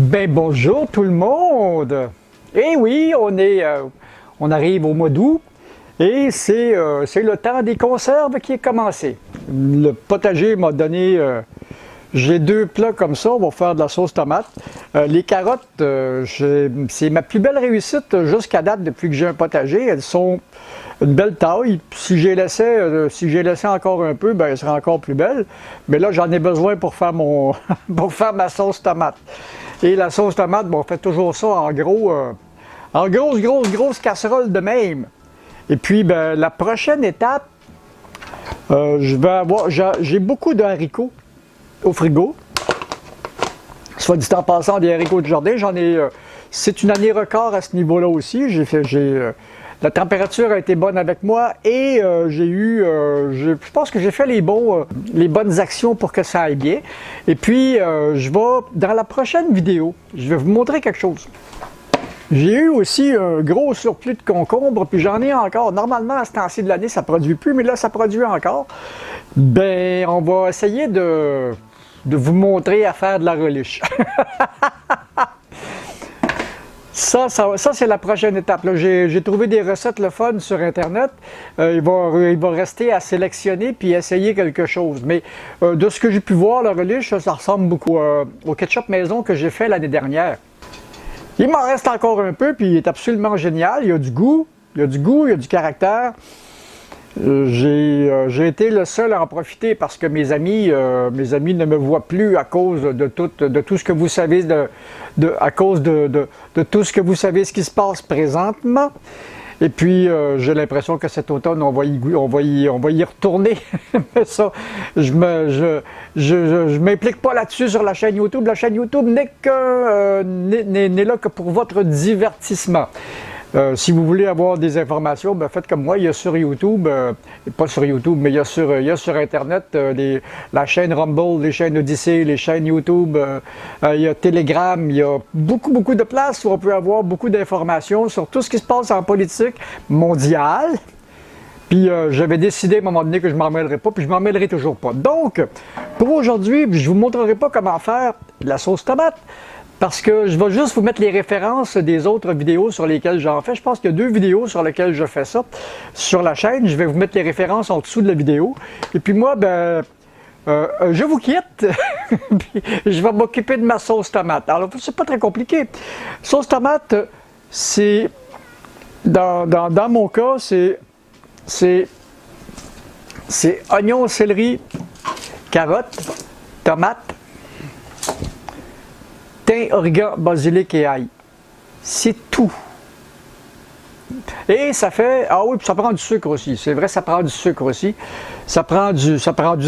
Ben bonjour tout le monde! Eh oui, on arrive au mois d'août et c'est le temps des conserves qui est commencé. Le potager m'a donné, j'ai deux plats comme ça, on va faire de la sauce tomate. Les carottes, c'est ma plus belle réussite jusqu'à date depuis que j'ai un potager. Elles sont une belle taille. Si j'ai laissé encore un peu, ben, elles seraient encore plus belles. Mais là, j'en ai besoin pour faire pour faire ma sauce tomate. Et la sauce tomate, bon, on fait toujours ça en gros, en grosse casserole de même. Et puis, ben, la prochaine étape, j'ai beaucoup de haricots au frigo. Soit dit en passant, des haricots de jardin, c'est une année record à ce niveau-là aussi. La température a été bonne avec moi et je pense que j'ai fait les bonnes actions pour que ça aille bien. Et puis, dans la prochaine vidéo, je vais vous montrer quelque chose. J'ai eu aussi un gros surplus de concombres, puis j'en ai encore. Normalement, à ce temps-ci de l'année, ça ne produit plus, mais là, ça produit encore. Ben, on va essayer de vous montrer à faire de la relish. Ça c'est la prochaine étape. J'ai trouvé des recettes le fun sur Internet. Il va rester à sélectionner puis essayer quelque chose. Mais de ce que j'ai pu voir, le relish, ça ressemble beaucoup au ketchup maison que j'ai fait l'année dernière. Il m'en reste encore un peu, puis il est absolument génial. Il y a du goût, il y a du caractère. J'ai été le seul à en profiter parce que mes amis ne me voient plus à cause de tout ce que vous savez, à cause de tout ce que vous savez, ce qui se passe présentement. Et puis, j'ai l'impression que cet automne, on va y retourner. Ça, je m'implique pas là-dessus sur la chaîne YouTube. La chaîne YouTube n'est là que pour votre divertissement. Si vous voulez avoir des informations, ben faites comme moi, il y a sur YouTube, pas sur YouTube, mais il y a sur Internet la chaîne Rumble, les chaînes Odyssey, les chaînes YouTube, il y a Telegram, il y a beaucoup de places où on peut avoir beaucoup d'informations sur tout ce qui se passe en politique mondiale. Puis j'avais décidé à un moment donné que je ne m'en mêlerai pas, puis je ne m'en mêlerai toujours pas. Donc, pour aujourd'hui, je ne vous montrerai pas comment faire de la sauce tomate. Parce que je vais juste vous mettre les références des autres vidéos sur lesquelles j'en fais. Je pense qu'il y a 2 vidéos sur lesquelles je fais ça sur la chaîne. Je vais vous mettre les références en dessous de la vidéo. Et puis moi, ben, je vous quitte. Puis je vais m'occuper de ma sauce tomate. Alors, c'est pas très compliqué. Sauce tomate, c'est... Dans mon cas, c'est oignon, céleri, carottes, tomates, thym, origan, basilic et ail. C'est tout. Et ça fait... Ah oui, puis ça prend du sucre aussi. C'est vrai, ça prend du sucre aussi. Ça prend du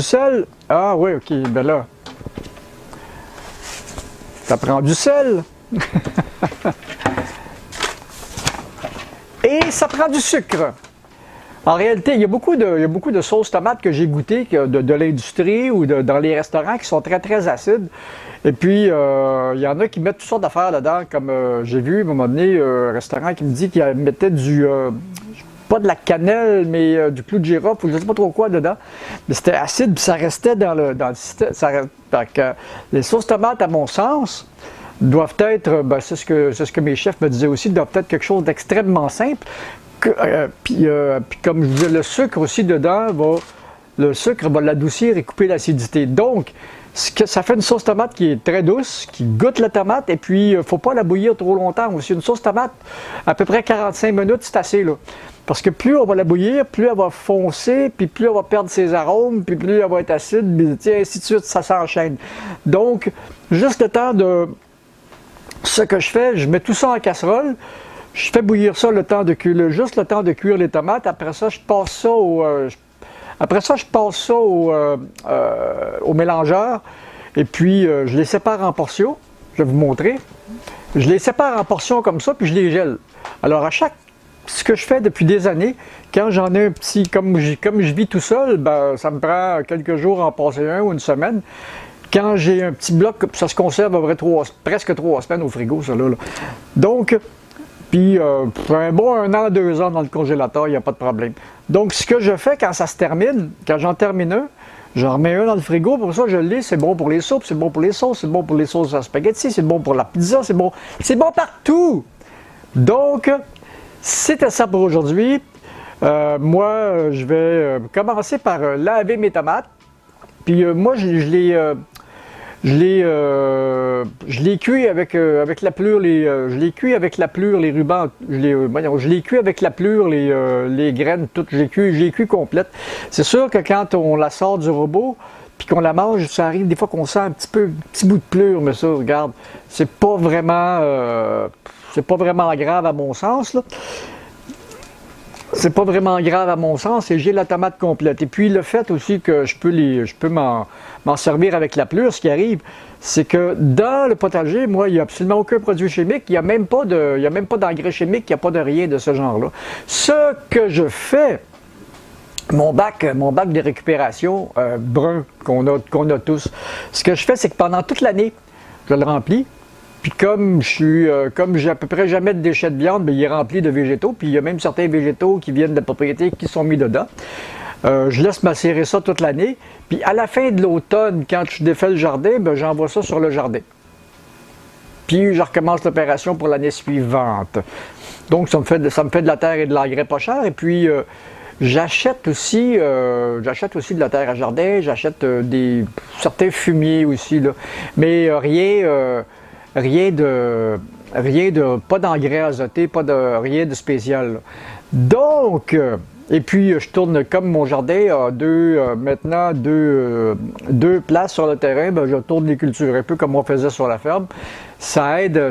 sel. Ah oui, ok, ben là. Ça prend du sel. Et ça prend du sucre. En réalité, il y a beaucoup de sauces tomates que j'ai goûtées de l'industrie ou dans les restaurants qui sont très, très acides. Et puis, il y en a qui mettent toutes sortes d'affaires dedans, comme j'ai vu à un moment donné un restaurant qui me dit qu'il mettait pas de la cannelle, mais du clou de girofle ou je ne sais pas trop quoi dedans. Mais c'était acide, puis ça restait dans le système. Les sauces tomates, à mon sens, doivent être, ben, c'est ce que mes chefs me disaient aussi, doivent être quelque chose d'extrêmement simple. Puis comme je disais, le sucre aussi dedans, le sucre va l'adoucir et couper l'acidité. Donc, ça fait une sauce tomate qui est très douce, qui goûte la tomate, et puis il ne faut pas la bouillir trop longtemps aussi. Une sauce tomate, à peu près 45 minutes, c'est assez là. Parce que plus on va la bouillir, plus elle va foncer, puis plus elle va perdre ses arômes, puis plus elle va être acide, puis ainsi de suite, ça s'enchaîne. Donc, juste le temps de... Ce que je fais, je mets tout ça en casserole. Je fais bouillir ça juste le temps de cuire les tomates. Après ça, je passe ça au mélangeur. Et puis, je les sépare en portions. Je vais vous montrer. Je les sépare en portions comme ça, puis je les gèle. Alors, ce que je fais depuis des années, quand j'en ai un petit, comme je vis tout seul, ben, ça me prend quelques jours à en passer un ou une semaine. Quand j'ai un petit bloc, ça se conserve à peu près presque 3 semaines au frigo, ça là. Donc, puis un bon 1 an, 2 ans dans le congélateur, il n'y a pas de problème. Donc, ce que je fais quand ça se termine, quand j'en termine un, J'en remets un dans le frigo, pour ça je l'ai, c'est bon pour les soupes, c'est bon pour les sauces, c'est bon pour les sauces à spaghetti, c'est bon pour la pizza, c'est bon partout! Donc, c'était ça pour aujourd'hui. Moi, je vais commencer par laver mes tomates. Puis moi, je l'ai cuit avec la pelure, je l'ai cuit avec la pelure, les rubans, je l'ai cuit avec la pelure, les graines, toutes, je l'ai cuit complète. C'est sûr que quand on la sort du robot, puis qu'on la mange, ça arrive des fois qu'on sent un petit bout de pelure, mais ça, regarde, c'est pas vraiment grave à mon sens, là. C'est pas vraiment grave à mon sens et j'ai la tomate complète. Et puis le fait aussi que je peux m'en servir avec la pelure, ce qui arrive, c'est que dans le potager, moi, il n'y a absolument aucun produit chimique, il n'y a même pas d'engrais chimique, il n'y a pas de rien de ce genre-là. Ce que je fais, mon bac de récupération brun qu'on a tous, ce que je fais, c'est que pendant toute l'année, je le remplis. Puis comme j'ai à peu près jamais de déchets de viande, bien, il est rempli de végétaux. Puis il y a même certains végétaux qui viennent de la propriété qui sont mis dedans. Je laisse macérer ça toute l'année. Puis à la fin de l'automne, quand je défais le jardin, ben, j'envoie ça sur le jardin. Puis je recommence l'opération pour l'année suivante. Donc ça me fait de la terre et de l'engrais pas cher. Et puis j'achète aussi de la terre à jardin. J'achète certains fumiers aussi, là. Mais pas d'engrais azotés, rien de spécial, là. Donc, et puis je tourne comme mon jardin a maintenant deux places sur le terrain, ben, je tourne les cultures, un peu comme on faisait sur la ferme. Ça aide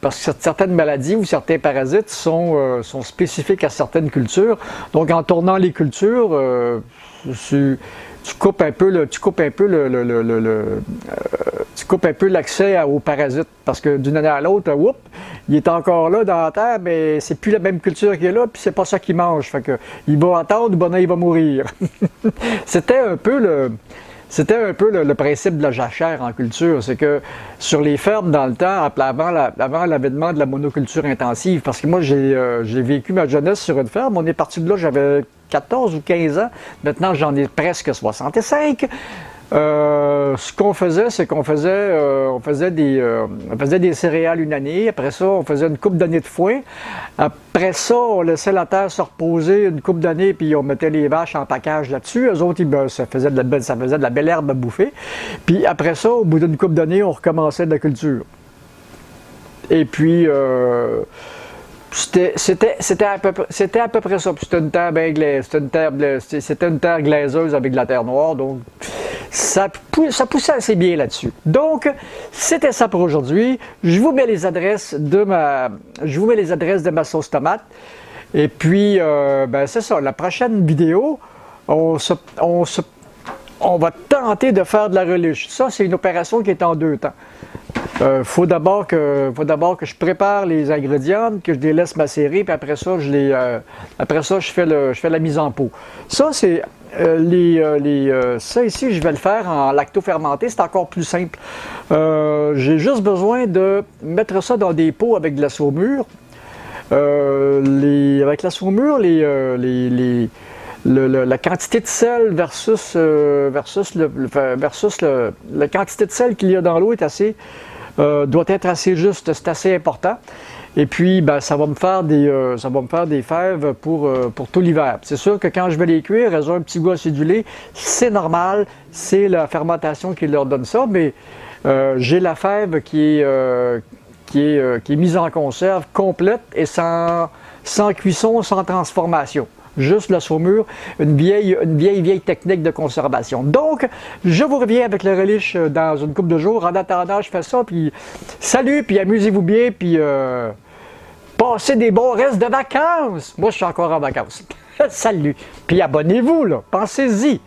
parce que certaines maladies ou certains parasites sont spécifiques à certaines cultures. Donc en tournant les cultures, tu coupes un peu l'accès aux parasites parce que d'une année à l'autre, il est encore là dans la terre, mais c'est plus la même culture qui est là, puis c'est pas ça qu'il mange. Fait que il va attendre, bon, il va mourir. C'était un peu le principe de la jachère en culture, c'est que sur les fermes dans le temps, avant l'avènement de la monoculture intensive, parce que moi j'ai vécu ma jeunesse sur une ferme, on est parti de là, j'avais 14 ou 15 ans, maintenant j'en ai presque 65. Ce qu'on faisait, c'est qu'on faisait des céréales une année. Après ça, on faisait une couple d'années de foin. Après ça, on laissait la terre se reposer une couple d'années, puis on mettait les vaches en package là-dessus. Eux autres, ça faisait de la belle herbe à bouffer. Puis après ça, au bout d'une couple d'années, on recommençait de la culture. Et puis, c'était à peu près ça. C'était une terre bien glaise. C'était une terre glaiseuse avec de la terre noire. Donc, ça poussait assez bien là-dessus. Donc, c'était ça pour aujourd'hui. Je vous mets les adresses de ma sauce tomate. Et puis, ben, c'est ça. La prochaine vidéo, on va tenter de faire de la relish. Ça, c'est une opération qui est en 2 temps. Faut d'abord que je prépare les ingrédients, que je les laisse macérer, puis après ça, je fais la mise en pot. Ça, c'est ça ici, je vais le faire en lacto-fermenté, c'est encore plus simple. J'ai juste besoin de mettre ça dans des pots avec de la saumure. Avec la saumure, la quantité de sel versus la quantité de sel qu'il y a dans l'eau doit être assez juste, c'est assez important. Et puis, ben, ça va me faire des fèves pour tout l'hiver. C'est sûr que quand je vais les cuire, elles ont un petit goût acidulé. C'est normal, c'est la fermentation qui leur donne ça, mais j'ai la fève qui est mise en conserve complète et sans cuisson, sans transformation. Juste la saumure, une vieille technique de conservation. Donc, je vous reviens avec le relish dans une couple de jours. En attendant, je fais ça, puis salut, puis amusez-vous bien, puis passez des bons restes de vacances. Moi, je suis encore en vacances. Salut, puis abonnez-vous, là, pensez-y.